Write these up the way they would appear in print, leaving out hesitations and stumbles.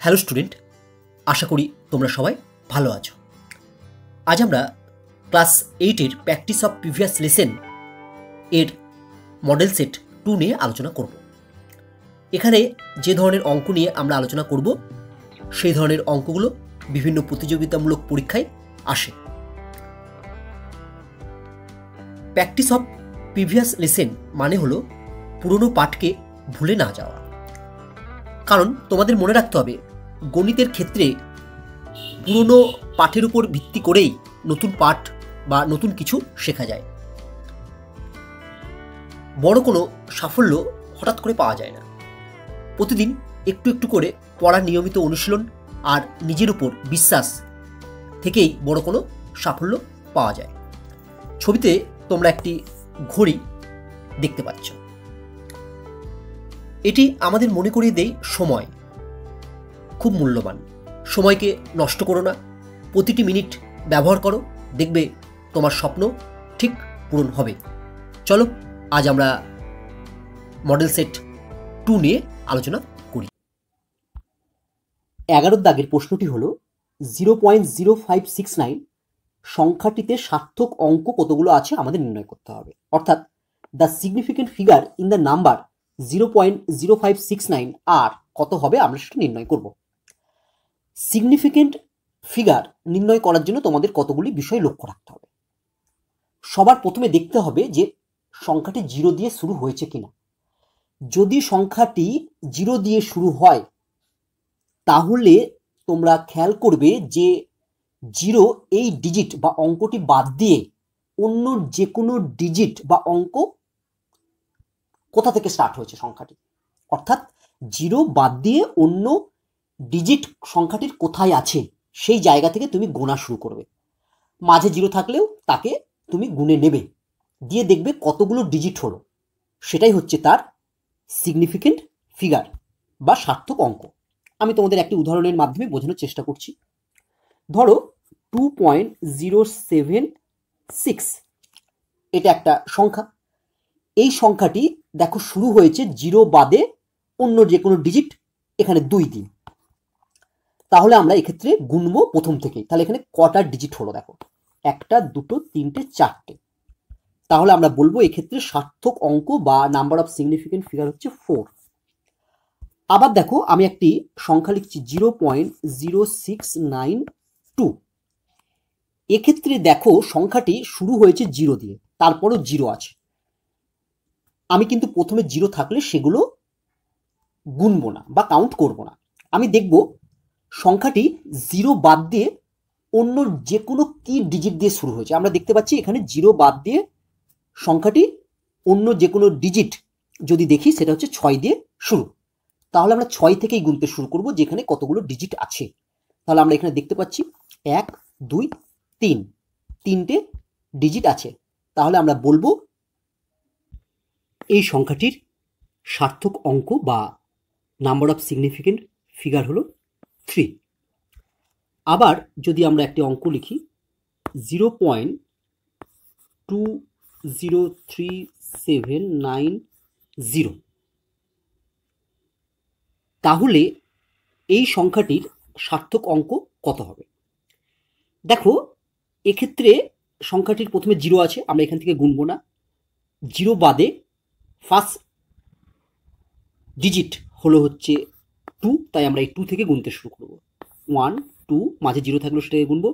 Hello student, আশা করি তোমরা সবাই ভালো আছো। আজ আমরা ক্লাস 8-এর প্র্যাকটিস অফ প্রিভিয়াস লেসন এর মডেল সেট 2 নিয়ে আলোচনা করব। এখানে যে ধরনের অঙ্ক নিয়ে আমরা আলোচনা করব সেই ধরনের অঙ্কগুলো বিভিন্ন প্রতিযোগিতামূলক পরীক্ষায় আসে। প্র্যাকটিস অফ প্রিভিয়াস লেসন মানে হলো পুরনো পাঠকে ভুলে না যাওয়া। কারণ তোমাদের মনে রাখতে হবে, গণিতের ক্ষেত্রে পুরনো পাঠের উপর ভিত্তি করেই নতুন পাঠ বা নতুন কিছু শেখা যায়। বড় কোনো সাফল্য হঠাৎ করে পাওয়া যায় না। প্রতিদিন একটু একটু করে পড়ার নিয়মিত অনুশীলন আর নিজের উপর বিশ্বাস থেকেই বড় কোনো সাফল্য পাওয়া যায়। ছবিতে তোমরা একটি ঘড়ি দেখতে পাচ্ছ। এটি আমাদের মনে করিয়ে দেয় সময় খুব মূল্যবান। সময়কে নষ্ট করো না, প্রতিটি মিনিট ব্যবহার করো, দেখবে তোমার স্বপ্ন ঠিক পূরণ হবে। চলো আজ আমরা মডেল সেট 2 নিয়ে আলোচনা করি। 11 দাগের প্রশ্নটি হলো 0.0569 সংখ্যাটিতে সার্থক অঙ্ক কতগুলো আছে আমাদের নির্ণয় করতে হবে। অর্থাৎ the significant figure in the number 0.0569 আর কত হবে আমরা সেটা নির্ণয় করব। সিগনিফিকেন্ট ফিগার নির্ণয় করার জন্য তোমাদের কতগুলি বিষয় লক্ষ্য রাখতে হবে। সবার প্রথমে দেখতে হবে যে সংখ্যাটি 0 দিয়ে শুরু হয়েছে কিনা। যদি সংখ্যাটি 0 দিয়ে শুরু হয় তাহলে তোমরা খেয়াল করবে যে 0 এই ডিজিট বা অঙ্কটি বাদ দিয়ে অন্য যে কোনো ডিজিট বা অঙ্ক কোথা থেকে স্টার্ট হয়েছে সংখ্যাটি। অর্থাৎ 0 বাদ দিয়ে অন্য ডিজিট সংখ্যাটির কোথায় আছে সেই জায়গা থেকে তুমি গোনা শুরু করবে। মাঝে 0 থাকলেও তাকে তুমি গুনে নেবে, দিয়ে দেখবে কতগুলো ডিজিট হলো। সেটাই হচ্ছে তার সিগনিফিকেন্ট ফিগার বা সার্থক অঙ্ক। আমি তোমাদের একটি উদাহরণের মাধ্যমে বোঝানোর চেষ্টা করছি। ধরো 2.076 এটা একটা সংখ্যা। এই সংখ্যাটি দেখো শুরু হয়েছে 0 বাদে অন্য যে কোনো ডিজিট এখানে 2 দিয়ে। তাহলে আমরা এক্ষেত্রে গুনবো প্রথম থেকেই। তাহলে এখানে কটা ডিজিট হলো দেখো, 1 2 3 4। তাহলে আমরা বলবো এক্ষেত্রে সার্থক অঙ্ক বা নাম্বার অফ সিগনিফিকেন্ট ফিগার হচ্ছে 4। আবার দেখো আমি একটি সংখ্যা লিখছি 0.0692। এক্ষেত্রে দেখো সংখ্যাটি শুরু হয়েছে 0 দিয়ে, তারপরও 0 আছে। আমি কিন্তু প্রথমে 0 থাকলে সেগুলো গুনবো না বা কাউন্ট করব না। আমি দেখব সংখ্যাটি 0 বাদ দিয়ে অন্য যে কোনো কি ডিজিট দিয়ে শুরু হয়েছে। আমরা দেখতে পাচ্ছি এখানে 0 বাদ দিয়ে সংখ্যাটি অন্য যে কোনো ডিজিট যদি দেখি সেটা হচ্ছে 6 দিয়ে শুরু। তাহলে আমরা 6 থেকেই গুনতে শুরু করব যেখানে কতগুলো ডিজিট আছে। তাহলে আমরা এখানে দেখতে পাচ্ছি 1 2 3, 3টে ডিজিট আছে। তাহলে আমরা বলবো এই সংখ্যাটির সার্থক অঙ্ক বা নাম্বার অফ সিগনিফিকেন্ট ফিগার হলো 3। আবার যদি আমরা একটি অঙ্ক লিখি 0.203790, তাহলে এই সংখ্যাটির সার্থক অঙ্ক কত হবে। দেখো এক্ষেত্রে সংখ্যাটির প্রথমে 0 আছে, আমরা এখান থেকে গুনবো না। 0 বাদে ফার্স্ট ডিজিট হলো হচ্ছে 2, তাই আমরা এই 2 থেকে গুনতে শুরু করব। 1 2, মাঝে 0 থাকলেও সেটাকে গুনবো।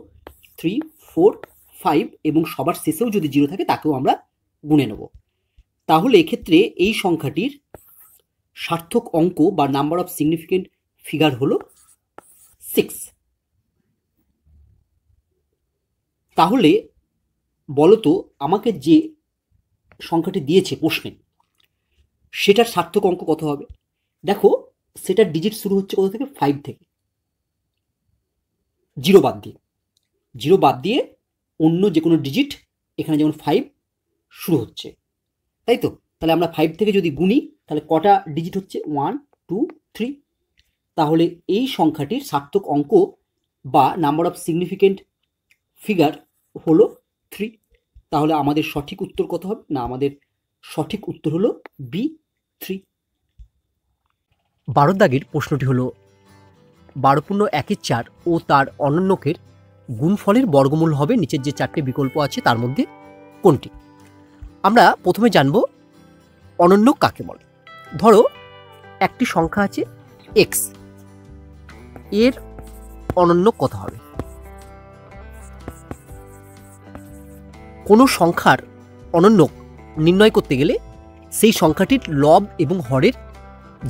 3 4 5 এবং সবার শেষেও যদি 0 থাকে তাকেও আমরা গুনে নেব। তাহলে এক্ষেত্রে এই সংখ্যাটির সার্থক অঙ্ক বা নাম্বার অফ সিগনিফিকেন্ট ফিগার হলো 6। তাহলে বলতো আমাকে যে সংখ্যাটি দিয়েছে প্রশ্নে সেটার সার্থক অঙ্ক কত হবে। দেখো সেটার ডিজিট শুরু হচ্ছে কোথা থেকে, 5 থেকে। 0 বাদ দিয়ে, 0 বাদ দিয়ে অন্য যে কোনো ডিজিট এখানে যেমন 5 শুরু হচ্ছে, তাই তো। তাহলে আমরা 5 থেকে যদি গুনি তাহলে কটা ডিজিট হচ্ছে, 1 2 3। তাহলে এই সংখ্যাটির সার্থক অঙ্ক বা নাম্বার অফ সিগনিফিকেন্ট ফিগার হলো 3। তাহলে আমাদের সঠিক উত্তর কত হবে না, আমাদের সঠিক উত্তর হলো B3। 12 দাগের প্রশ্নটি হলো 12.1/4 ও তার অনন্যকের গুণফলের বর্গমূল হবে নিচের যে 4টে বিকল্প আছে তার মধ্যে কোনটি? আমরা প্রথমে জানব অনন্যক কাকে বলে। ধরো একটি সংখ্যা আছে x, এর অনন্যক কত হবে? কোনো সংখ্যার অনন্যক নির্ণয় করতে গেলে সেই সংখ্যাটির লব এবং হরের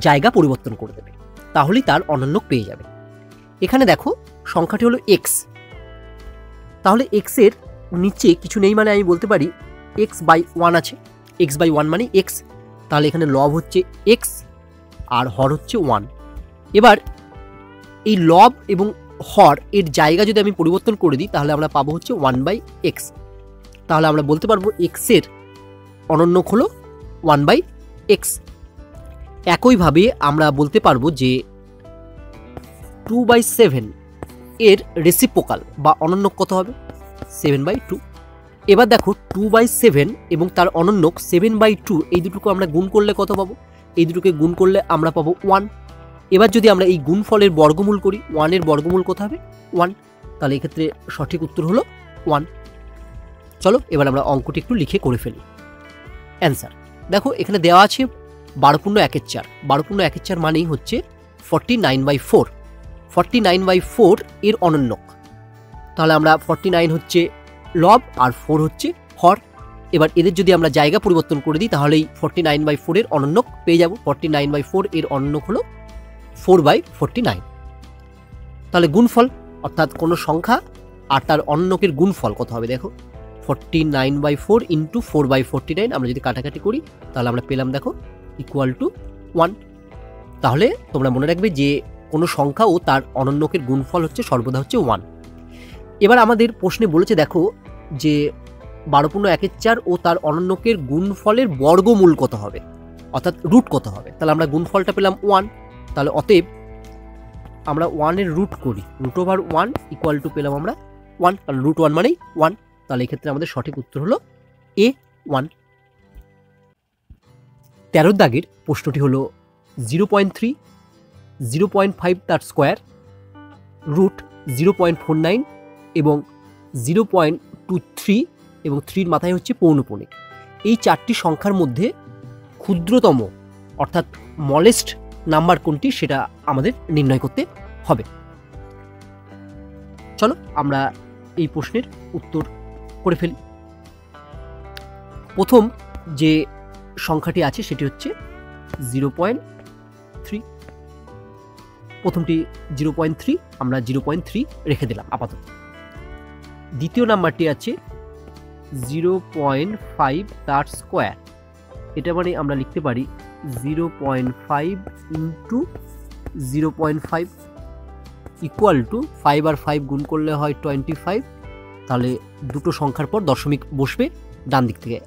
জায়গা পরিবর্তন করে দেবে, তাহলেই তার অনন্যক পেয়ে যাবে। এখানে দেখো সংখ্যাটি হলো x, তাহলে x এর নিচে কিছু নেই মানে আমি বলতে পারি x/1 আছে, x/1 মানে x, তাহলে এখানে লব হচ্ছে x আর হর হচ্ছে 1। এবার এই লব এবং হর এর জায়গা যদি আমি পরিবর্তন করে দিই তাহলে আমরা পাবো হচ্ছে 1/x, তাহলে আমরা বলতে পারবো x এর অনন্যক হলো 1/x। একইভাবে আমরা বলতে পারবো যে 2/7 এর রেসিপ্রোকাল বা অনন্যক কত হবে? 7/2। এবার দেখো 2/7 এবং তার অনন্যক 7/2, এই দুটোকে আমরা গুণ করলে কত পাবো? এই দুটোকে গুণ করলে আমরা পাবো 1। এবার যদি আমরা এই গুণফলের বর্গমূল করি, 1 এর বর্গমূল কত হবে? 1, তাহলে এক্ষেত্রে সঠিক উত্তর হলো 1। চলো এবার আমরা অঙ্কটি একটু লিখে করে ফেলি। অ্যান্সার দেখো এখানে দেওয়া আছে 12.1/4, 12.1/4 মানেই হচ্ছে 49/4, 49/4 এর অনন্যক, তাহলে আমরা 49 হচ্ছে লব আর 4 হচ্ছে হর। এবার এদের যদি আমরা জায়গা পরিবর্তন করে দিই তাহলেই 49/4 এর অনন্যক পেয়ে যাব। 49/4 এর অনন্যক হলো 4/49। তাহলে গুণফল অর্থাৎ কোনো সংখ্যা আর তার অনন্যকের গুণফল কত হবে? দেখো 49/4 ইন্টু 4/49, আমরা যদি কাটাকাটি করি তাহলে আমরা পেলাম দেখো ইকুয়াল টু 1। তাহলে তোমরা মনে রাখবে যে কোনো সংখ্যা ও তার অনন্যকের গুণফল হচ্ছে সর্বদা হচ্ছে 1। এবার আমাদের প্রশ্নে বলেছে দেখো যে 12.1/4 ও তার অনন্যকের গুণফলের বর্গমূল কত হবে, অর্থাৎ রুট কত হবে। তাহলে আমরা গুণফলটা পেলাম 1, তাহলে অতএব আমরা 1 এর রুট করি, √1 ইকুয়াল টু পেলাম আমরা 1, কারণ √1 মানেই 1, তাহলে এক্ষেত্রে আমাদের সঠিক উত্তর হলো A1। 13 দাগের প্রশ্নটি হলো 0.3, 0.5 তার স্কোয়ার, √0.49 এবং 0.23 এবং 3 মাথায় হচ্ছে পৌনঃপুনিক। এই 4টি সংখ্যার মধ্যে ক্ষুদ্রতম অর্থাৎ স্মলেস্ট নাম্বার কোনটি সেটা আমাদের নির্ণয় করতে হবে। চলো আমরা এই প্রশ্নের উত্তর করে ফেলি। প্রথম যে সংখ্যাটি আছে সেটি হচ্ছে 0.3, প্রথমটি 0.3, আমরা 0.3 রেখে দিলাম আপাতত। দ্বিতীয় নাম্বারটি আছে 0.5 তার স্কোয়ার, এটা মানে আমরা লিখতে পারি 0.5 ইন্টু 0.5 ইকুয়াল টু 5 আর 5 গুণ করলে হয় 25, তাহলে দুটো সংখ্যার পর দশমিক বসবে ডান দিক থেকে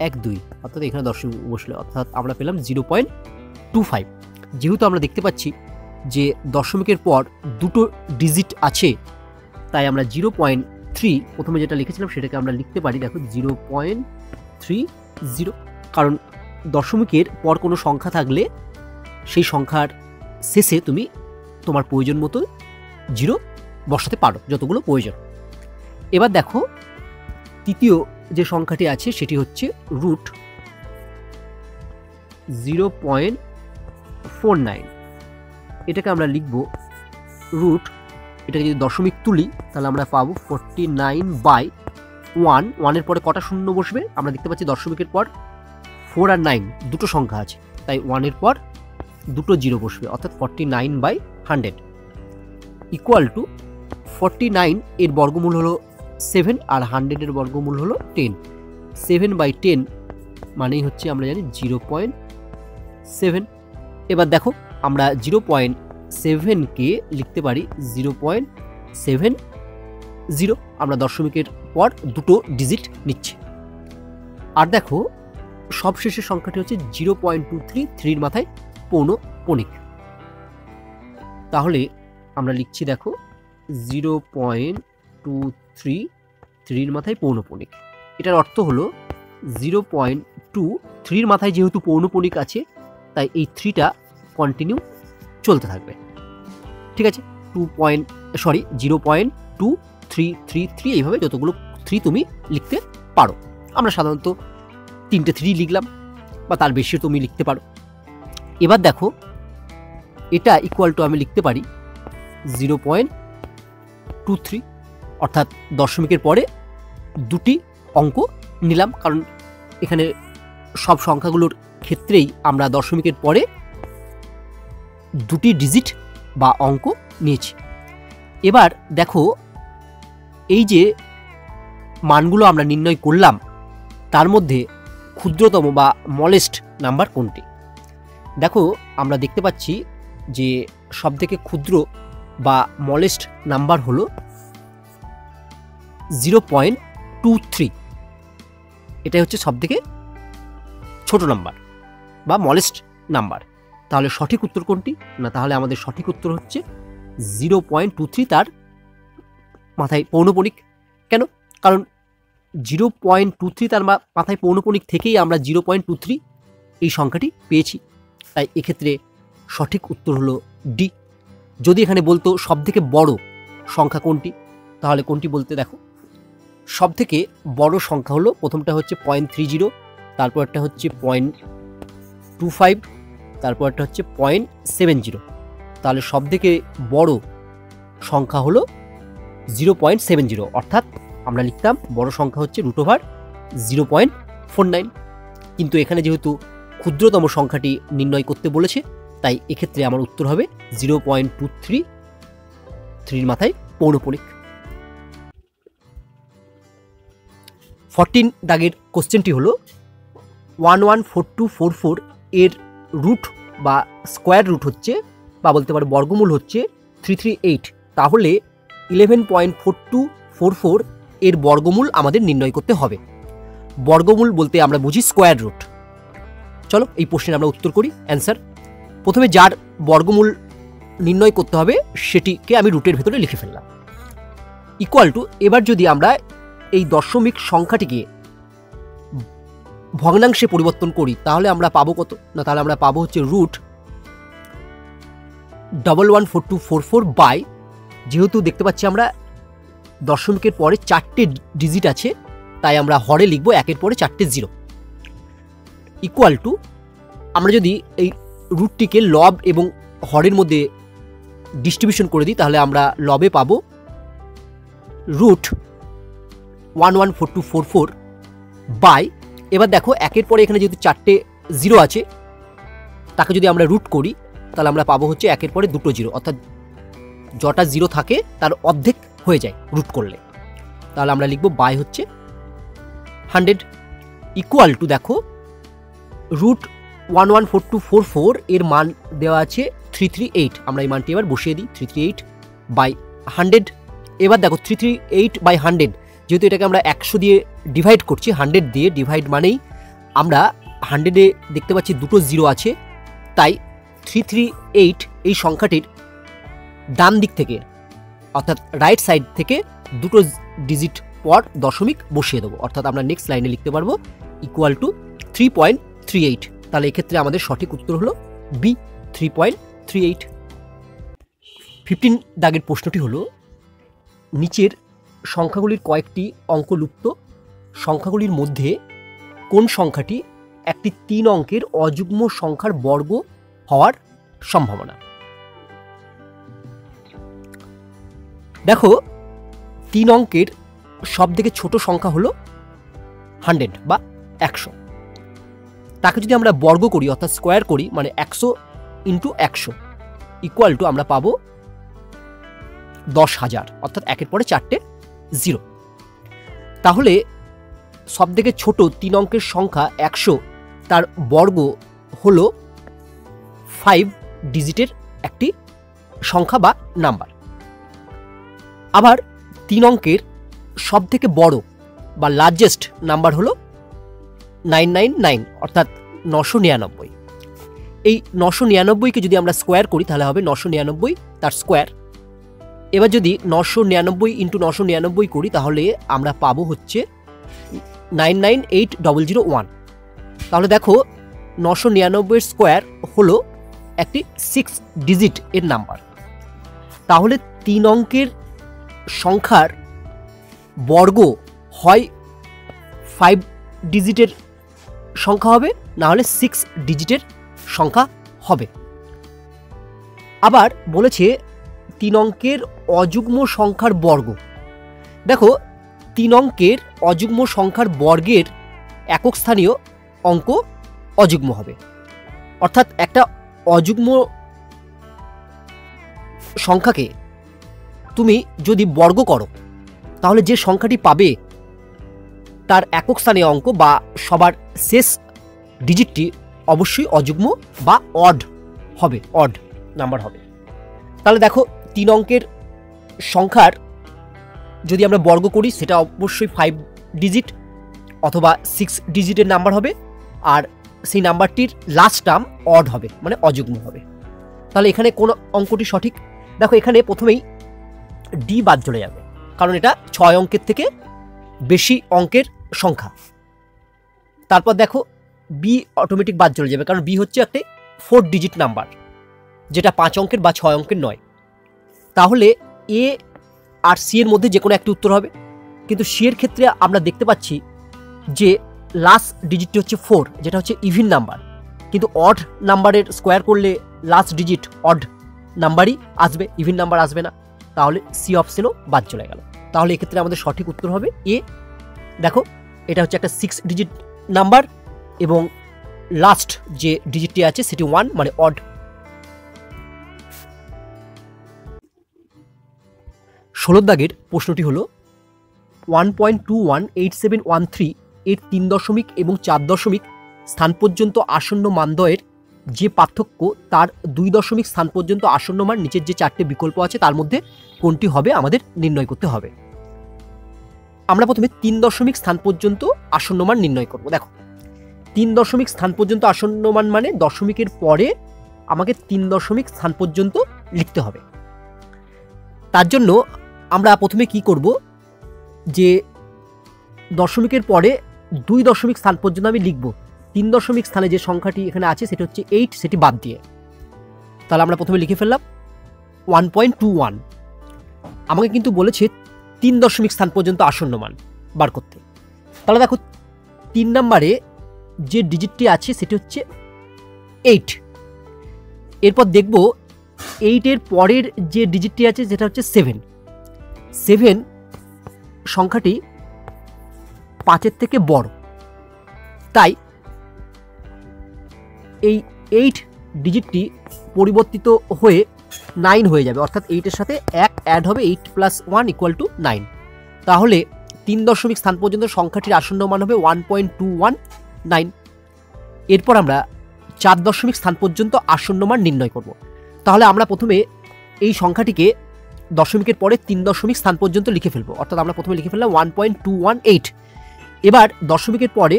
1 2, অর্থাৎ এখানে দশমিক বসলে অর্থাৎ আমরা পেলাম 0.25। যেহেতু আমরা দেখতে পাচ্ছি যে দশমিকের পর দুটো ডিজিট আছে তাই আমরা 0.3 প্রথমে যেটা লিখেছিলাম সেটাকে আমরা লিখতে পারি দেখো 0.30, কারণ দশমিকের পর কোনো সংখ্যা থাকলে সেই সংখ্যার শেষে তুমি তোমার প্রয়োজন মতো 0 বসাতে পারো, যতগুলো প্রয়োজন। এবার দেখো তৃতীয় যে সংখ্যাটি আছে সেটি হচ্ছে √0.49, এটাকে আমরা লিখব রুট, এটাকে যদি দশমিক তুলি তাহলে আমরা পাবো 49/1, 1 এর পরে কটা শূন্য বসবে? আমরা দেখতে পাচ্ছি দশমিকের পর 4 আর 9 দুটো সংখ্যা আছে, তাই 1 এর পর দুটো 0 বসবে, অর্থাৎ 49/100 ইকুয়াল টু 49 এর বর্গমূল হলো 7 আর 100 এর বর্গমূল হলো 10। 7/10 মানেই হচ্ছে আমরা জানি 0.7। এবার দেখো আমরা 0.7কে লিখতে পারি 0.70, আমরা দশমিকের পর দুটো ডিজিট নিচ্ছি। আর দেখো সবশেষের সংখ্যাটি হচ্ছে 0.23, 3 মাথায় পৌনঃপুনিক, তাহলে আমরা লিখছি দেখো 0.23, 3 মাথায় পৌনঃপুনিক। এটার অর্থ হলো 0.23 মাথায় যেহেতু পৌনঃপুনিক আছে তাই এই 3টা কন্টিনিউ চলতে থাকবে। ঠিক আছে, 0.2333 এইভাবে যতগুলো 3 তুমি লিখতে পারো। আমরা সাধারণত 3টে 3 লিখলাম, বা তার বেশি তুমি লিখতে পারো। এবার দেখো এটা ইকুয়াল টু আমি লিখতে পারি 0.23, অর্থাৎ দশমিকের পরে দুটি অঙ্ক নিলাম, কারণ এখানে সব সংখ্যাগুলোর ক্ষেত্রেই আমরা দশমিকের পরে দুটি ডিজিট বা অঙ্ক নিয়েছি। এবার দেখো এই যে মানগুলো আমরা নির্ণয় করলাম তার মধ্যে ক্ষুদ্রতম বা স্মলেস্ট নাম্বার কোনটি। দেখো আমরা দেখতে পাচ্ছি যে সবথেকে ক্ষুদ্র বা স্মলেস্ট নাম্বার হলো 0.23, এটাই হচ্ছে সবথেকে ছোট নাম্বার বা স্মলেস্ট নাম্বার। তাহলে সঠিক উত্তর কোনটি? না, তাহলে আমাদের সঠিক উত্তর হচ্ছে 0.23, তার মাথায় পৌনঃপুনিক। কেন? কারণ 0.23 তার মাথায় পৌনঃপুনিক থেকেই আমরা 0.23 এই সংখ্যাটি পেয়েছি। তাই এক্ষেত্রে সঠিক উত্তর হলো ডি। যদি এখানে বলতো সবথেকে বড় সংখ্যা কোনটি, তাহলে কোনটি বলতে? দেখো সবথেকে বড় সংখ্যা হলো, প্রথমটা হচ্ছে 0.30, তারপরটা হচ্ছে 0.25, তারপরটা হচ্ছে 0.70। তাহলে সবথেকে বড় সংখ্যা হলো 0.70, অর্থাৎ আমরা লিখতাম বড় সংখ্যা হচ্ছে √0.49। কিন্তু এখানে যেহেতু ক্ষুদ্রতম সংখ্যাটি নির্ণয় করতে বলেছে, তাই এক্ষেত্রে আমার উত্তর হবে 0.23, 3 মাথায় পৌনঃপুনিক। 14 দাগের কোশ্চেনটি হলো 114244 এর রুট বা স্কোয়ার রুট হচ্ছে, বা বলতে পারো বর্গমূল হচ্ছে 338। তাহলে 11.4244 এর বর্গমূল আমাদের নির্ণয় করতে হবে। বর্গমূল বলতে আমরা বুঝি স্কোয়ার রুট। চলো এই প্রশ্নের আমরা উত্তর করি। অ্যান্সার, প্রথমে যার বর্গমূল নির্ণয় করতে হবে সেটিকে আমি রুটের ভেতরে লিখে ফেললাম। ইকুয়াল টু, এবার যদি আমরা এই দশমিক সংখ্যাটিকে ভগ্নাংশে পরিবর্তন করি তাহলে আমরা পাবো কত? না, তাহলে আমরা পাবো হচ্ছে √114244 বাই, যেহেতু দেখতে পাচ্ছি আমরা দশমিকের পরে 4টে ডিজিট আছে, তাই আমরা হরে লিখবো 1-এর পরে 4টে 0। ইকুয়াল টু, আমরা যদি এই রুটটিকে লব এবং হরের মধ্যে ডিস্ট্রিবিউশন করে দিই তাহলে আমরা লবে পাবো √114244 বাই, এবার দেখো 1-এর পরে এখানে যেহেতু 4টে 0 আছে, তাকে যদি আমরা রুট করি তাহলে আমরা পাবো হচ্ছে 1-এর পরে 2টো 0, অর্থাৎ যটা 0 থাকে তার অর্ধেক হয়ে যায় রুট করলে। তাহলে আমরা লিখবো বাই হচ্ছে 100। ইকুয়াল টু, দেখো √114244 এর মান দেওয়া আছে 338, আমরা এই মানটি এবার বসিয়ে দিই 338 বাই 100। এবার দেখো 338 বাই 100, যেহেতু এটাকে আমরা 100 দিয়ে ডিভাইড করছি, 100 দিয়ে ডিভাইড মানেই আমরা 100-এ দেখতে পাচ্ছি 2টো 0 আছে, তাই 338 এই সংখ্যাটির ডান দিক থেকে অর্থাৎ রাইট সাইড থেকে 2টো ডিজিট পর দশমিক বসিয়ে দেবো, অর্থাৎ আমরা নেক্সট লাইনে লিখতে পারবো ইকুয়াল টু 3.38। তাহলে এক্ষেত্রে আমাদের সঠিক উত্তর হলো বি, 3.38। 15 দাগের প্রশ্নটি হলো, নিচের সংখ্যাগুলির কয়েকটি অঙ্কলুপ্ত সংখ্যাগুলির মধ্যে কোন সংখ্যাটি একটি 3 অঙ্কের অযুগ্ম সংখ্যার বর্গ হওয়ার সম্ভাবনা? দেখো 3 অঙ্কের সবথেকে ছোট সংখ্যা হলো 100 বা 100। তাকে যদি আমরা বর্গ করি অর্থাৎ স্কোয়ার করি, মানে 100 × 100 ইকুয়াল টু আমরা পাবো 10,000, অর্থাৎ 1-এর পরে 4টে 0। তাহলে সবথেকে ছোট 3 অঙ্কের সংখ্যা 100, তার বর্গ হলো 5 ডিজিটের একটি সংখ্যা বা নাম্বার। আবার 3 অঙ্কের সবথেকে বড় বা লার্জেস্ট নাম্বার হলো 999, অর্থাৎ 999। এই 999কে যদি আমরা স্কোয়ার করি তাহলে হবে 999 তার স্কোয়ার। এবার যদি 999 × 999 করি তাহলে আমরা পাবো হচ্ছে 998001। তাহলে দেখো 999 এর স্কোয়ার হলো একটি 6 ডিজিট এর নাম্বার। তাহলে 3 অঙ্কের সংখ্যার বর্গ হয় 5 ডিজিটের সংখ্যা হবে, না হলে 6 ডিজিটের সংখ্যা হবে। আবার বলেছে 3 অঙ্কের অযুগ্ম সংখ্যার বর্গ। দেখো 3 অঙ্কের অযুগ্ম সংখ্যার বর্গের একক স্থানীয় অঙ্ক অযুগ্ম হবে, অর্থাৎ একটা অযুগ্ম সংখ্যাকে তুমি যদি বর্গ করো তাহলে যে সংখ্যাটি পাবে তার একক স্থানীয় অঙ্ক বা সবার শেষ ডিজিটটি অবশ্যই অযুগ্ম বা অড হবে, অড নাম্বার হবে। তাহলে দেখো 3 অঙ্কের সংখ্যার যদি আমরা বর্গ করি সেটা অবশ্যই 5 ডিজিট অথবা 6 ডিজিটের নাম্বার হবে, আর সেই নাম্বারটির লাস্ট টার্ম অড হবে, মানে অযুগ্ম হবে। তাহলে এখানে কোন অঙ্কটি সঠিক? দেখো এখানে প্রথমেই ডি বাদ চলে যাবে, কারণ এটা 6 অঙ্কের থেকে বেশি অঙ্কের সংখ্যা। তারপর দেখো বি অটোমেটিক বাদ চলে যাবে, কারণ বি হচ্ছে একটা 4 ডিজিট নাম্বার, যেটা 5 অঙ্কের বা 6 অঙ্কের নয়। তাহলে এ আর সি এর মধ্যে যে কোনো একটি উত্তর হবে, কিন্তু সি এর ক্ষেত্রে আমরা দেখতে পাচ্ছি যে লাস্ট ডিজিটটি হচ্ছে 4, যেটা হচ্ছে ইভিন নাম্বার, কিন্তু অড নাম্বারের স্কোয়ার করলে লাস্ট ডিজিট অড নাম্বারই আসবে, ইভিন নাম্বার আসবে না। তাহলে সি অপশনও বাদ চলে গেল। তাহলে এক্ষেত্রে আমাদের সঠিক উত্তর হবে এ। দেখো এটা হচ্ছে একটা 6 ডিজিট নাম্বার এবং লাস্ট যে ডিজিটটি আছে সেটি 1, মানে অড। 16 দাগের প্রশ্নটি হলো 1.218713 এর 3 দশমিক এবং 4 দশমিক স্থান পর্যন্ত আসন্ন মানদ্বয়ের যে পার্থক্য তার 2 দশমিক স্থান পর্যন্ত আসন্ন মান নিচের যে 4টে বিকল্প আছে তার মধ্যে কোনটি হবে আমাদের নির্ণয় করতে হবে। আমরা প্রথমে 3 দশমিক স্থান পর্যন্ত আসন্ন মান নির্ণয় করব। দেখো 3 দশমিক স্থান পর্যন্ত আসন্ন মান মানে দশমিকের পরে আমাকে 3 দশমিক স্থান পর্যন্ত লিখতে হবে। তার জন্য আমরা প্রথমে কি করব, যে দশমিকের পরে 2 দশমিক স্থান পর্যন্ত আমি লিখব। 3 দশমিক স্থানে যে সংখ্যাটি এখানে আছে সেটা হচ্ছে 8, সেটি বাদ দিয়ে। তাহলে আমরা প্রথমে লিখে ফেললাম 1.21। আমাকে কিন্তু বলেছে 3 দশমিক স্থান পর্যন্ত আসন্ন মান বার করতে। তাহলে দেখো 3 নম্বরে যে ডিজিটটি আছে সেটি হচ্ছে 8। এরপর দেখব 8 এর পরের যে ডিজিটটি আছে যেটা হচ্ছে 7। 7 সংখ্যাটি 5-এর থেকে বড়, তাই এই 8 ডিজিটটি পরিবর্তিত হয়ে 9 হয়ে যাবে, অর্থাৎ 8 এর সাথে 1 অ্যাড হবে, 8 + 1 = 9। তাহলে 3 দশমিক স্থান পর্যন্ত সংখ্যাটির আসন্ন মান হবে 1.219। এরপর আমরা 4 দশমিক স্থান পর্যন্ত আসন্ন মান নির্ণয় করব। তাহলে আমরা প্রথমে এই সংখ্যাটিকে দশমিকের পরে 3 দশমিক স্থান পর্যন্ত লিখে ফেলবো, অর্থাৎ আমরা প্রথমে লিখে ফেললাম 1.218। এবার দশমিকের পরে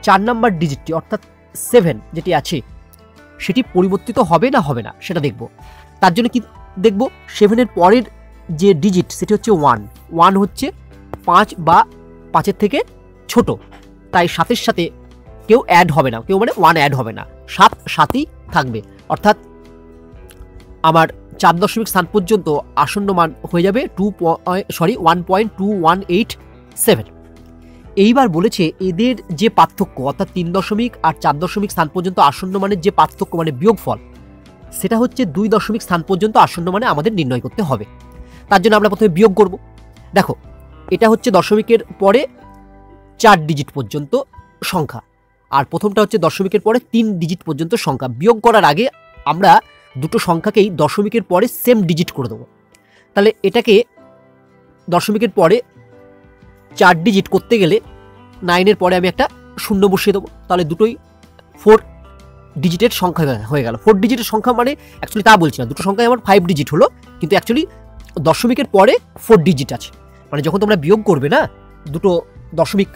4 নম্বর ডিজিটটি অর্থাৎ 7 যেটি আছে সেটি পরিবর্তিত হবে না হবে না সেটা দেখব। তার জন্য কি দেখব, 7-এর পরের যে ডিজিট সেটি হচ্ছে 1। 1 হচ্ছে 5 বা 5-এর থেকে ছোট, তাই 7-এর সাথে কেউ অ্যাড হবে না, কেউ মানে 1 অ্যাড হবে না, 7 7ই থাকবে। অর্থাৎ আমার 4 দশমিক স্থান পর্যন্ত আসন্ন মান হয়ে যাবে 1.218.7। এইবার বলেছে এদের যে পার্থক্য অর্থাৎ 3 দশমিক আর 4 দশমিক স্থান পর্যন্ত আসন্ন মানের যে পার্থক্য মানে বিয়োগফল, সেটা হচ্ছে 2 দশমিক স্থান পর্যন্ত আসন্ন মানে আমাদের নির্ণয় করতে হবে। তার জন্য আমরা প্রথমে বিয়োগ করব। দেখো এটা হচ্ছে দশমিকের পরে 4 ডিজিট পর্যন্ত সংখ্যা, আর প্রথমটা হচ্ছে দশমিকের পরে 3 ডিজিট পর্যন্ত সংখ্যা। বিয়োগ করার আগে আমরা দুটো সংখ্যাকেই দশমিকের পরে সেম ডিজিট করে দেবো। তাহলে এটাকে দশমিকের পরে 4 ডিজিট করতে গেলে 9-এর পরে আমি একটা শূন্য বসিয়ে দেবো, তাহলে দুটোই 4 ডিজিটের সংখ্যা হয়ে গেল। 4 ডিজিটের সংখ্যা মানে অ্যাকচুয়ালি তা বলছি না, দুটো সংখ্যায় আমার 5 ডিজিট হলো, কিন্তু অ্যাকচুয়ালি দশমিকের পরে 4 ডিজিট আছে। মানে যখন তোমরা বিয়োগ করবে না দুটো দশমিক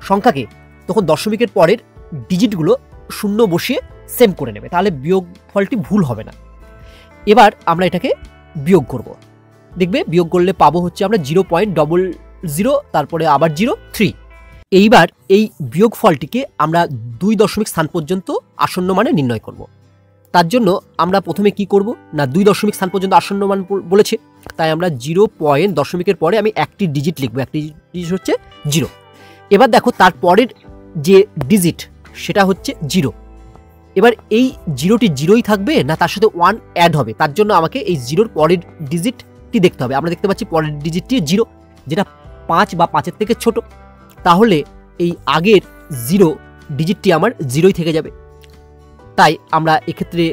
সংখ্যাকে, তখন দশমিকের পরের ডিজিটগুলো শূন্য বসিয়ে সেম করে নেবে, তাহলে বিয়োগ ফলটি ভুল হবে না। এবার আমরা এটাকে বিয়োগ করব। দেখবে বিয়োগ করলে পাবো হচ্ছে আমরা 0.00, তারপরে আবার 0.3। এইবার এই বিয়োগ ফলটিকে আমরা 2 দশমিক স্থান পর্যন্ত আসন্ন মানে নির্ণয় করব। তার জন্য আমরা প্রথমে কি করব না, 2 দশমিক স্থান পর্যন্ত আসন্ন মান বলেছে, তাই আমরা 0 পয়েন্ট দশমিকের পরে আমি একটি ডিজিট লিখবো, একটি ডিজিট হচ্ছে 0। এবার দেখো তার পরের যে ডিজিট সেটা হচ্ছে 0। এবার এই 0টি 0ই থাকবে না তার সাথে 1 অ্যাড হবে, তার জন্য আমাকে এই 0র পরের ডিজিটটি দেখতে হবে। আমরা দেখতে পাচ্ছি পরের ডিজিটটি 0, যেটা 5 বা 5-এর থেকে ছোট। তাহলে এই আগের 0 ডিজিটটি আমার 0ই থেকে যাবে। তাই আমরা এক্ষেত্রে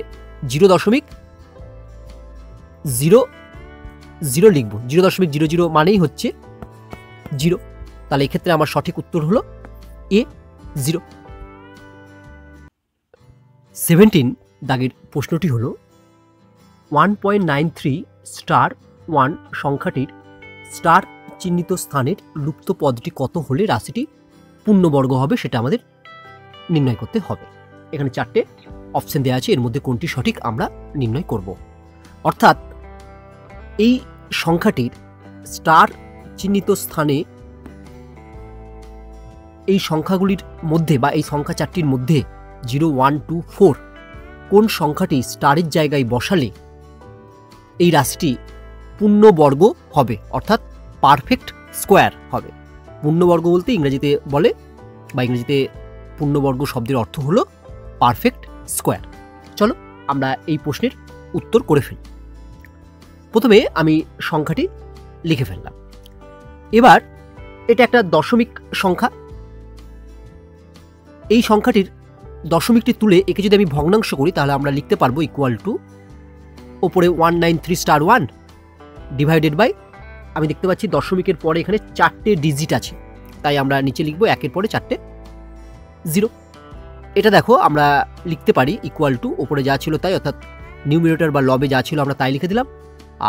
0.00 লিখব। 0.00 মানেই হচ্ছে 0। তাহলে এক্ষেত্রে আমার সঠিক উত্তর হলো এ 0। 17 দাগের প্রশ্নটি হলো 1.93*1 সংখ্যাটির স্টার চিহ্নিত স্থানের লুপ্ত পদটি কত হলে রাশিটি পূর্ণবর্গ হবে সেটা আমাদের নির্ণয় করতে হবে। এখানে 4টে অপশন দেওয়া আছে, এর মধ্যে কোনটি সঠিক আমরা নির্ণয় করব। অর্থাৎ এই সংখ্যাটির স্টার চিহ্নিত স্থানে এই সংখ্যাগুলির মধ্যে বা এই সংখ্যা 4টির মধ্যে 0, 1, 2, 4 কোন সংখ্যাটি স্টারের জায়গায় বসালে এই রাশিটি পূর্ণবর্গ হবে, অর্থাৎ পারফেক্ট স্কোয়ার হবে। পূর্ণবর্গ বলতে ইংরেজিতে বলে বা ইংরেজিতে পূর্ণবর্গ শব্দের অর্থ হলো পারফেক্ট স্কোয়ার। চলো আমরা এই প্রশ্নের উত্তর করে ফেলি। প্রথমে আমি সংখ্যাটি লিখে ফেললাম। এবার এটা একটা দশমিক সংখ্যা। এই সংখ্যাটির দশমিকটি তুলে একে যদি আমি ভগ্নাংশ করি তাহলে আমরা লিখতে পারবো ইকুয়াল টু ওপরে 193*1 ডিভাইডেড বাই, আমি দেখতে পাচ্ছি দশমিকের পরে এখানে 4টে ডিজিট আছে, তাই আমরা নিচে লিখবো 1-এর পরে 4টে 0। এটা দেখো আমরা লিখতে পারি ইকুয়াল টু ওপরে যা ছিল তাই, অর্থাৎ নিউমিনেটর বা লবে যা ছিল আমরা তাই লিখে দিলাম,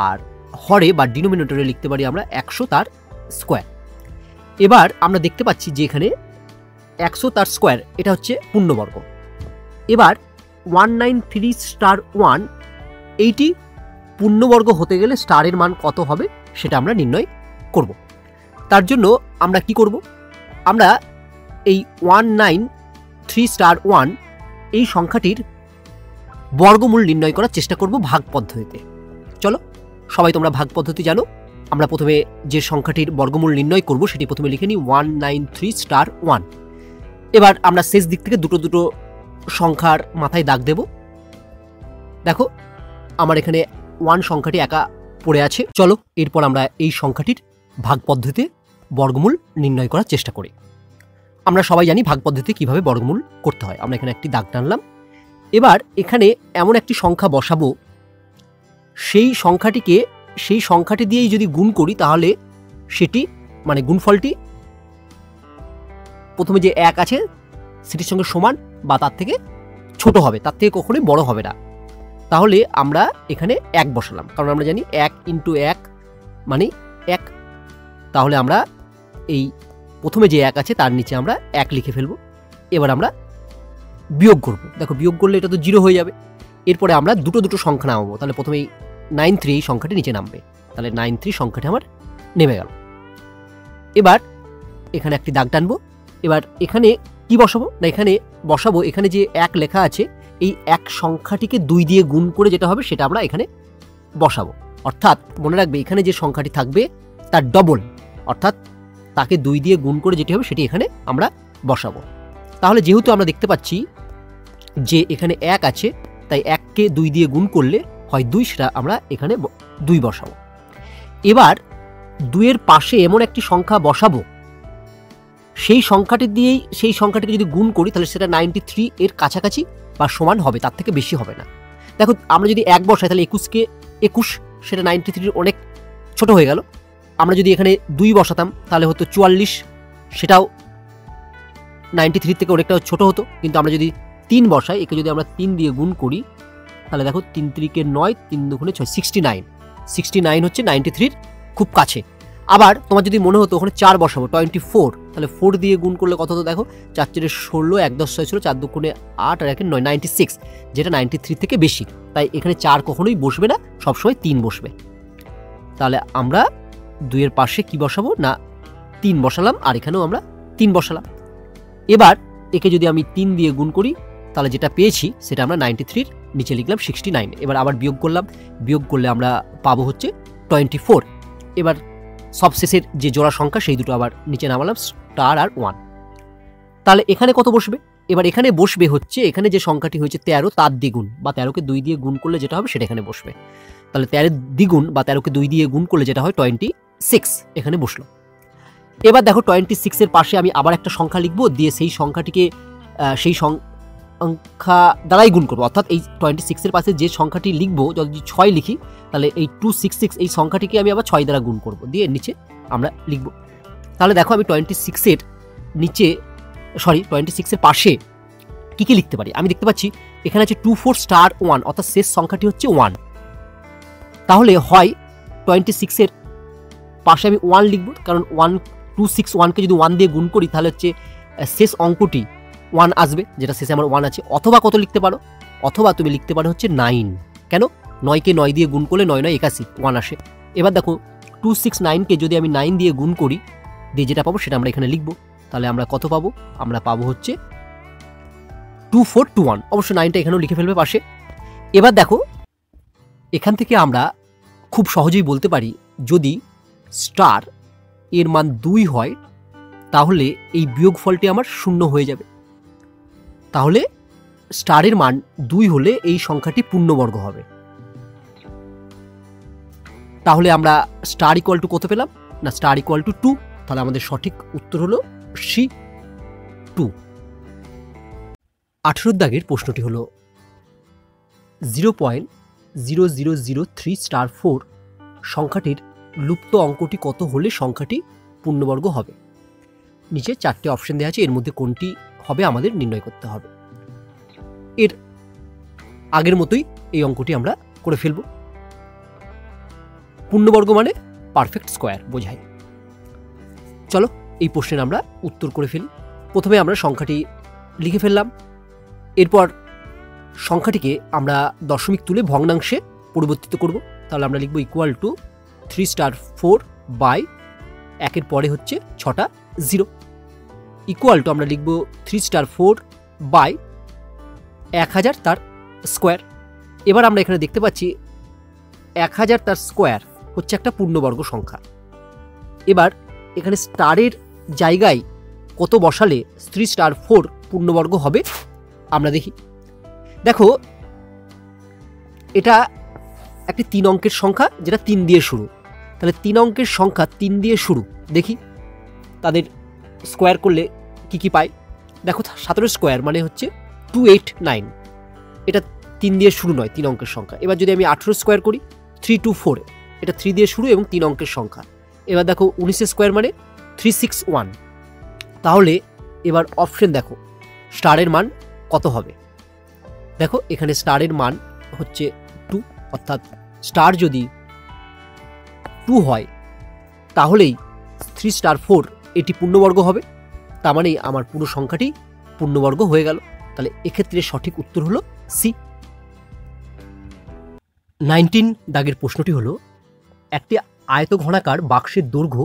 আর হরে বা ডিনোমিনেটরে লিখতে পারি আমরা 100 তার স্কোয়ার। এবার আমরা দেখতে পাচ্ছি যে এখানে 100 তার স্কোয়ার এটা হচ্ছে পূর্ণবর্গ। এবার 193*1 এইটি পূর্ণবর্গ হতে গেলে স্টারের মান কত হবে সেটা আমরা নির্ণয় করব। তার জন্য আমরা কি করব, আমরা এই 193*1 এই সংখ্যাটির বর্গমূল নির্ণয় করার চেষ্টা করব ভাগ পদ্ধতিতে। চলো সবাই তোমরা ভাগ পদ্ধতি জানো। আমরা প্রথমে যে সংখ্যাটির বর্গমূল নির্ণয় করব সেটি প্রথমে লিখে নিই 193*1। এবার আমরা শেষ দিক থেকে দুটো দুটো সংখ্যার মাথায় দাগ দেব। দেখো আমার এখানে 1 সংখ্যাটি একা পড়ে আছে। চলো এরপর আমরা এই সংখ্যাটির ভাগ পদ্ধতিতে বর্গমূল নির্ণয় করার চেষ্টা করি। আমরা সবাই জানি ভাগ পদ্ধতিতে কিভাবে বর্গমূল করতে হয়। আমরা এখানে একটি দাগ টানলাম। এবার এখানে এমন একটি সংখ্যা বসাবো, সেই সংখ্যাটি দিয়েই যদি গুণ করি তাহলে সেটি মানে গুণফলটি প্রথমে যে 1 আছে সেটির সঙ্গে সমান বা তার থেকে ছোট হবে, তার থেকে কখনোই বড় হবে না। তাহলে আমরা এখানে 1 বসালাম, কারণ আমরা জানি 1 × 1 মানে 1। তাহলে আমরা এই প্রথমে যে 1 আছে তার নিচে আমরা 1 লিখে ফেলবো। এবার আমরা বিয়োগ করব। দেখো বিয়োগ করলে এটা তো 0 হয়ে যাবে। এরপরে আমরা দুটো দুটো সংখ্যা নামাবো। তাহলে প্রথমেই 93 এই সংখ্যাটি নিচে নামবে। তাহলে 93 সংখ্যাটি আমার নেমে গেল। এবার এখানে একটি দাগ টানবো। এবার এখানে কি বসাবো না, এখানে বসাবো এখানে যে 1 লেখা আছে এই 1 সংখ্যাটিকে 2 দিয়ে গুণ করে যেটা হবে সেটা আমরা এখানে বসাবো। অর্থাৎ মনে রাখবে এখানে যে সংখ্যাটি থাকবে তার ডবল, অর্থাৎ তাকে 2 দিয়ে গুণ করে যেটি হবে সেটি এখানে আমরা বসাবো। তাহলে যেহেতু আমরা দেখতে পাচ্ছি যে এখানে 1 আছে, তাই 1কে 2 দিয়ে গুণ করলে হয় 2, সেটা আমরা এখানে 2 বসাবো। এবার 2 এর পাশে এমন একটি সংখ্যা বসাবো, সেই সংখ্যাটিকে যদি গুণ করি তাহলে সেটা 93 এর কাছাকাছি বা সমান হবে, তার থেকে বেশি হবে না। দেখো আমরা যদি 1 বসাই তাহলে 21কে 21, সেটা 93 অনেক ছোট হয়ে গেল। আমরা যদি এখানে 2 বসাতাম তাহলে হতো 44, সেটাও 93 থেকে অনেকটা ছোট হতো। কিন্তু আমরা যদি 3 বসাই, একে যদি আমরা 3 দিয়ে গুণ করি তাহলে দেখো 3 × 3 = 9, 3 × 2 = 6, 69 হচ্ছে 93 খুব কাছে। আবার তোমার যদি মনে হতো ওখানে 4 বসাবো 24, তাহলে 4 দিয়ে গুণ করলে কত হতো দেখো, 4 × 4 = 16, 1 × 10 = 6 ছিল, 4 × 2 = 8 আর 1 × 9 96, যেটা 93 থেকে বেশি। তাই এখানে 4 কখনোই বসবে না, সবসময় 3 বসবে। তাহলে আমরা 2 এর পাশে কি বসাবো না 3 বসালাম, আর এখানেও আমরা 3 বসালাম। এবার একে যদি আমি 3 দিয়ে গুণ করি তাহলে যেটা পেয়েছি সেটা আমরা 93 নিচে লিখলাম 69। এবার আবার বিয়োগ করলাম, বিয়োগ করলে আমরা পাবো হচ্ছে 24। এবার সবশেষের যে জোড়া সংখ্যা সেই দুটো আবার নিচে নামালাম, স্টার আর 1। তাহলে এখানে কত বসবে? এবার এখানে বসবে হচ্ছে এখানে যে সংখ্যাটি হয়েছে 13 তার দ্বিগুণ, বা 13কে 2 দিয়ে গুণ করলে যেটা হবে সেটা এখানে বসবে। তাহলে 13 দ্বিগুণ বা 13কে 2 দিয়ে গুণ করলে যেটা হয় 26 এখানে বসলো। এবার দেখো 26 এর পাশে আমি আবার একটা সংখ্যা লিখবো, দিয়ে সেই সংখ্যাটিকে সেই সংখ্যা দ্বারাই গুণ করবো। অর্থাৎ এই 26 এর পাশে যে সংখ্যাটি লিখবো, যদি 6 লিখি তাহলে এই 266 এই সংখ্যাটিকে আমি আবার 6 দ্বারা গুণ করব, দিয়ে নিচে আমরা লিখব। তাহলে দেখো আমি 26 এর নিচে 26 এর পাশে কি কি লিখতে পারি? আমি দেখতে পাচ্ছি এখানে আছে 24 স্টার 1, অর্থাৎ শেষ সংখ্যাটি হচ্ছে 1। তাহলে হয় 26 এর পাশে আমি 1 লিখব, কারণ 261কে যদি 1 দিয়ে গুণ করি তাহলে হচ্ছে শেষ অঙ্কটি 1 আসবে, যেটা শেষে আমার 1 আছে। অথবা কত লিখতে পারো? অথবা তুমি লিখতে পারো হচ্ছে 9। কেন? 9কে 9 দিয়ে গুণ করলে 9 9 81 1 আসে। এবার দেখো 269কে যদি আমি 9 দিয়ে গুণ করি, দিয়ে যেটা পাবো সেটা আমরা এখানে লিখব। তাহলে আমরা কত পাবো? আমরা পাবো হচ্ছে 2421। অবশ্য 9টা এখানেও লিখে ফেলবে পাশে। এবার দেখো এখান থেকে আমরা খুব সহজেই বলতে পারি, যদি স্টার এর মান 2 হয় তাহলে এই বিয়োগফলটি আমার 0 হয়ে যাবে। তাহলে স্টারের মান 2 হলে এই সংখ্যাটি পূর্ণবর্গ হবে। তাহলে আমরা স্টার ইকুয়াল টু কত পেলাম? না, স্টার ইকুয়াল টু 2। তাহলে আমাদের সঠিক উত্তর হলো সি 2। 18 দাগের প্রশ্নটি হলো 0.0003 স্টার 4 সংখ্যাটির লুপ্ত অঙ্কটি কত হলে সংখ্যাটি পূর্ণবর্গ হবে? নিচে 4টে অপশন দেওয়া আছে, এর মধ্যে কোনটি হবে আমাদের নির্ণয় করতে হবে। এর আগের মতোই এই অঙ্কটি আমরা করে ফেলব। পূর্ণবর্গ মানে পারফেক্ট স্কোয়ার বোঝায়। চলো এই প্রশ্নের আমরা উত্তর করে ফেলি। প্রথমে আমরা সংখ্যাটি লিখে ফেললাম, এরপর সংখ্যাটিকে আমরা দশমিক তুলে ভগ্নাংশে পরিবর্তিত করব। তাহলে আমরা লিখব ইকুয়াল টু 3 স্টার 4 বাই 1-এর পরে হচ্ছে 6টা 0, ইকুয়াল টু আমরা লিখব 3 স্টার 4 বাই 1000 তার স্কোয়ার। এবার আমরা এখানে দেখতে পাচ্ছি 1000 তার স্কোয়ার হচ্ছে একটা পূর্ণবর্গ সংখ্যা। এবার এখানে স্টারের জায়গায় কত বসালে 3 স্টার 4 পূর্ণবর্গ হবে আমরা দেখি। দেখো এটা একটি 3 অঙ্কের সংখ্যা, যেটা 3 দিয়ে শুরু। তাহলে 3 অঙ্কের সংখ্যা 3 দিয়ে শুরু, দেখি তাদের স্কোয়ার করলে কি কি পাই। দেখো 17 স্কোয়ার মানে হচ্ছে 289, এটা 3 দিয়ে শুরু নয়, 3 অঙ্কের সংখ্যা। এবার যদি আমি 18 স্কোয়ার করি 324, এটা 3 দিয়ে শুরু এবং 3 অঙ্কের সংখ্যা। এবার দেখো 19 স্কোয়ার মানে 361। তাহলে এবার অপশন দেখো স্টারের মান কত হবে। দেখো এখানে স্টারের মান হচ্ছে 2, অর্থাৎ স্টার যদি 2 হয় তাহলেই 3 স্টার 4 এটি পূর্ণবর্গ হবে। তার মানে আমার পুরো সংখ্যাটি পূর্ণবর্গ হয়ে গেল। তাহলে এক্ষেত্রে সঠিক উত্তর হলো সি। 19 দাগের প্রশ্নটি হলো, একটি আয়তঘনাকার বাক্সের দৈর্ঘ্য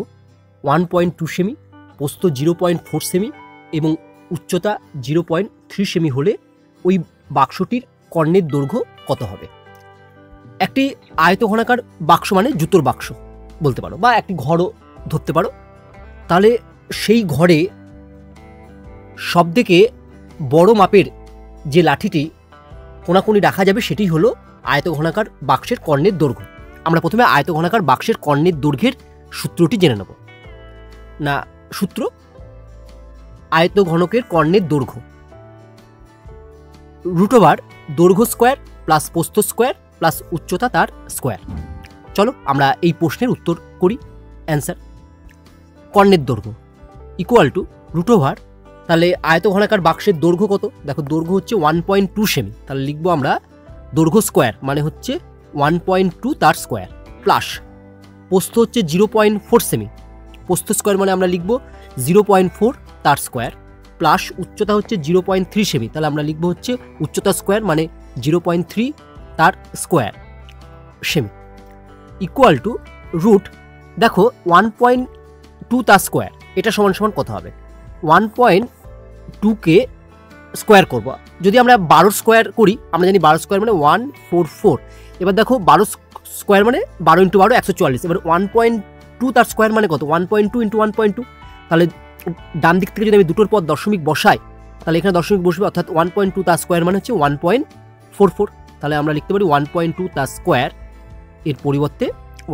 1.2 সেমি, প্রস্থ 0.4 সেমি এবং উচ্চতা 0.3 সেমি হলে ওই বাক্সটির কর্ণের দৈর্ঘ্য কত হবে? একটি আয়তঘনাকার বাক্স মানে জুতোর বাক্স বলতে পারো, বা একটি ঘরও ধরতে পারো। তাহলে সেই ঘরে সবথেকে বড় মাপের যে লাঠিটি কোনাকুনি রাখা যাবে সেটি হলো আয়তঘনাকার বাক্সের কর্ণের দৈর্ঘ্য। আমরা প্রথমে আয়তঘনাকার বাক্সের কর্ণের দৈর্ঘ্যের সূত্রটি জেনে নেব। না, সূত্র আয়তঘনকের কর্ণের দৈর্ঘ্য √ দৈর্ঘ্য স্কোয়ার প্লাস প্রস্থ স্কোয়ার প্লাস উচ্চতা তার স্কোয়ার। চলো আমরা এই প্রশ্নের উত্তর করি। অ্যান্সার কর্ণের দৈর্ঘ্য ইকুয়াল টু √ তাহলে আয়তঘনাকার বাক্সের দৈর্ঘ্য কত? দেখো দৈর্ঘ্য হচ্ছে 1.2 সেমি। তাহলে লিখবো আমরা দৈর্ঘ্য স্কোয়ার মানে হচ্ছে 1.2 তার স্কোয়ার, প্লাস প্রস্থ হচ্ছে 0.4 সেমি, প্রস্থ স্কোয়ার মানে আমরা লিখবো 0.4 তার স্কোয়ার, প্লাস উচ্চতা হচ্ছে 0.3 সেমি। তাহলে আমরা লিখবো হচ্ছে উচ্চতা স্কোয়ার মানে 0.3 তার স্কোয়ার সেমি, ইকুয়াল টু √ দেখো 1.2 তার স্কোয়ার, এটা সমান সমান কত হবে? 1.2কে স্কোয়ার করব। যদি আমরা 12 স্কোয়ার করি, আমরা জানি 12 স্কোয়ার মানে 144। এবার দেখো স্কোয়ার মানে 12 × 12 144। এবার 1.2 তার স্কোয়ার মানে কত? 1.2 × 1.2। তাহলে ডান দিক থেকে যদি আমি দুটোর পর দশমিক বসাই তাহলে এখানে দশমিক বসবে, অর্থাৎ 1.2 তার স্কোয়ার মানে হচ্ছে 1.44। তাহলে আমরা লিখতে পারি 1.2 তার স্কোয়ার এর পরিবর্তে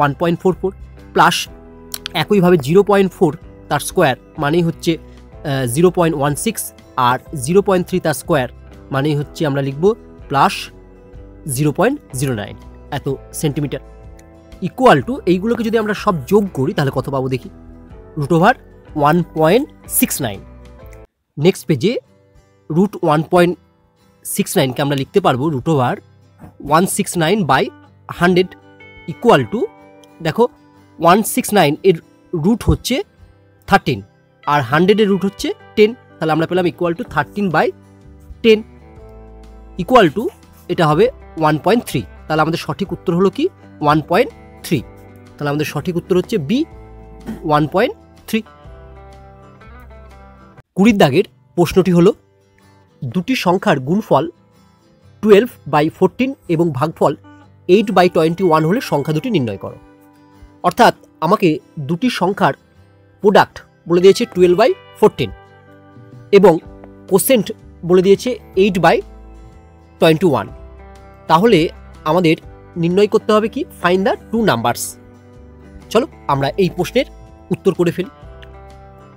1.44 প্লাস একইভাবে 0.4 তার স্কোয়ার মানেই হচ্ছে 0.16 আর 0.3 তার স্কোয়ার মানেই হচ্ছে আমরা লিখব প্লাস 0.09 এত সেন্টিমিটার ইকুয়াল টু এইগুলোকে যদি আমরা সব যোগ করি তাহলে কত পাবো দেখি, √1.69। নেক্সট পেজে √1.69 কে আমরা লিখতে পারবো √169/100 ইকুয়াল টু, দেখো 169 এর রুট হচ্ছে 13 আর 100 এর রুট হচ্ছে 10, তাহলে আমরা পেলাম ইকুয়াল টু 13/10 ইকুয়াল টু এটা হবে 1.3। তাহলে আমাদের সঠিক উত্তর হলো কি 1.3। তাহলে আমাদের সঠিক উত্তর হচ্ছে বি 1.3। 20 দাগের প্রশ্নটি হলো দুটি সংখ্যার গুণফল 12/14 এবং ভাগফল 8/21 হলে সংখ্যা দুটি নির্ণয় করো। অর্থাৎ আমাকে দুটি সংখ্যার প্রোডাক্ট বলে দিয়েছে 12/14 এবং কোসেন্ট বলে দিয়েছে 8/21। তাহলে আমাদের নির্ণয় করতে হবে কি, ফাইন্ড দ্য টু নাম্বারস। চলো আমরা এই প্রশ্নের উত্তর করে ফেলি।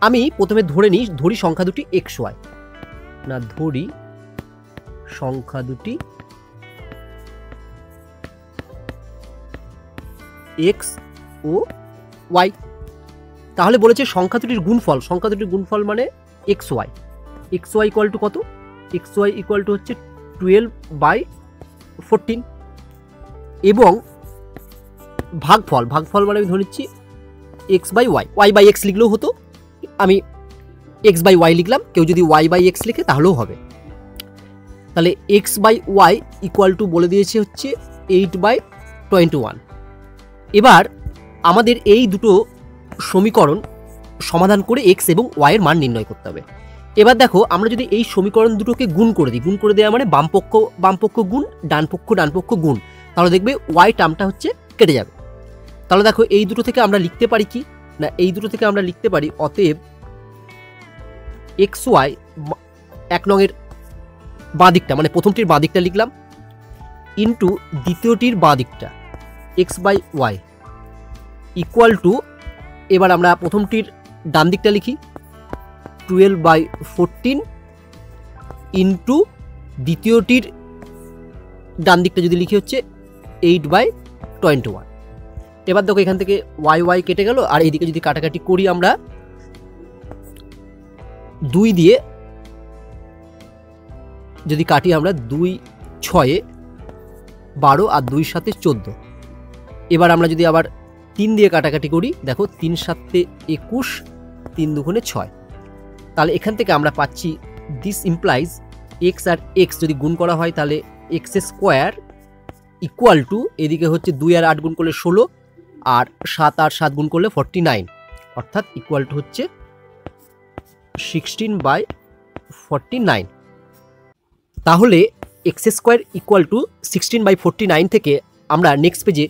আমি প্রথমে ধরি সংখ্যা দুটি XY, না ধরি সংখ্যা দুটি X ও Y। তাহলে বলেছে সংখ্যা দুটির গুণফল মানে XY ইকুয়াল টু কত? XY ইকুয়াল টু হচ্ছে 12/14 এবং ভাগফল মানে আমি ধরে নিচ্ছি x/y, y/x লিখলেও হতো, আমি x/y লিখলাম, কেউ যদি y/x লিখে তাহলেও হবে। তাহলে x/y ইকুয়াল টু বলে দিয়েছে হচ্ছে 8/21। এবার আমাদের এই দুটো সমীকরণ সমাধান করে x এবং y এর মান নির্ণয় করতে হবে। এবার দেখো আমরা যদি এই সমীকরণ দুটোকে গুণ করে দেওয়া মানে বামপক্ষ গুণ ডান পক্ষ গুণ, তাহলে দেখবে y টার্মটা হচ্ছে কেটে যাবে। তাহলে দেখো এই দুটো থেকে আমরা লিখতে পারি কি না, এই দুটো থেকে আমরা লিখতে পারি অতএব xy এক নঙের বাঁ দিকটা মানে প্রথমটির বাঁ দিকটা লিখলাম ইন্টু দ্বিতীয়টির বাঁ দিকটা x/y ইকুয়াল টু, এবার আমরা প্রথমটির ডান দিকটা লিখি 12/14 ইন্টু দ্বিতীয়টির ডান দিকটা যদি লিখি হচ্ছে 8/21। এবার দেখো এখান থেকে y কেটে গেল, আর এইদিকে যদি কাটাকাটি করি আমরা 2 দিয়ে যদি কাটি আমরা 2 6 12 আর 2 7 14। এবার আমরা যদি আবার 3 দিয়ে কাটাকাটি করি, দেখো 3 7 21 3 2 6। তাহলে এখান থেকে আমরা পাচ্ছি দিস ইমপ্লাইজ x আর x যদি গুণ করা হয় তাহলে x² ইকুয়াল টু, এদিকে হচ্ছে 2 আর 8 গুণ করলে 16 আর 7 আর 7 গুণ করলে 49, অর্থাৎ ইকুয়াল টু হচ্ছে 16/49। তাহলে x² ইকুয়াল টু 16/49 থেকে আমরা নেক্সট পেজে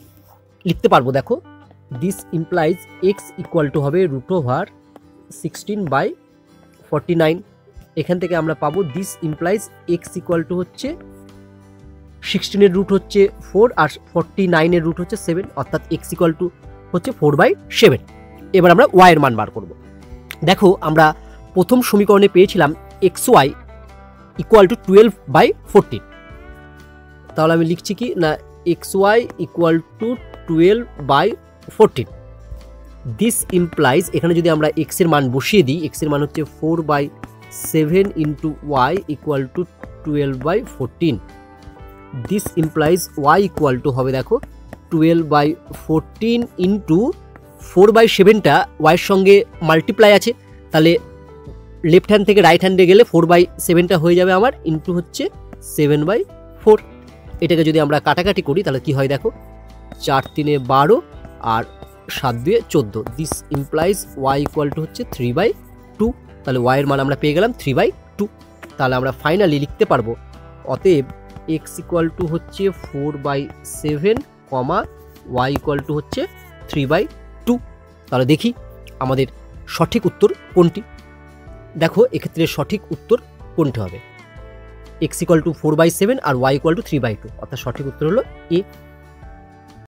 লিখতে পারবো, দেখো this implies x equal to হবে √16/49। এখান থেকে আমরা পাবো this implies x equal to হচ্ছে 16 এর রুট হচ্ছে 4 আর 49 এর রুট হচ্ছে 7, অর্থাৎ x ইকুয়াল টু হচ্ছে 4/7। এবার আমরা y এর মান বার করব। দেখো আমরা প্রথম সমীকরণে পেয়েছিলাম xy ইকুয়াল টু 12/14। তাহলে আমি লিখছি কি না xy equal to 12/14। This implies, এখানে যদি আমরা x এর মান বসিয়ে দিই, x এর মান হচ্ছে 4/7 into y equal to 12/14। This implies y equal to হবে দেখো 12/14 ইন্টু 4/7টা y এর সঙ্গে মাল্টিপ্লাই আছে, তাহলে লেফট হ্যান্ড থেকে রাইট হ্যান্ডে গেলে 4/7টা হয়ে যাবে আমার, ইন্টু হচ্ছে 7/4। এটাকে যদি আমরা কাটাকাটি করি তাহলে কি হয় দেখো 4 3 12 আর 7 2 14। This implies y equal to হচ্ছে 3/2। তাহলে y এর মান আমরা পেয়ে গেলাম 3/2। তাহলে আমরা ফাইনালি লিখতে পারবো অতএব x ইকুয়াল টু হচ্ছে 4/7, ওয়াই ইকুয়াল টু হচ্ছে 3/2। তাহলে দেখি আমাদের সঠিক উত্তর কোনটি। দেখো এক্ষেত্রে সঠিক উত্তর কোনটি হবে, এক্স ইকুয়াল টু 4/7 আর ওয়াই ইকুয়াল টু 3/2, অর্থাৎ সঠিক উত্তর হলো এ।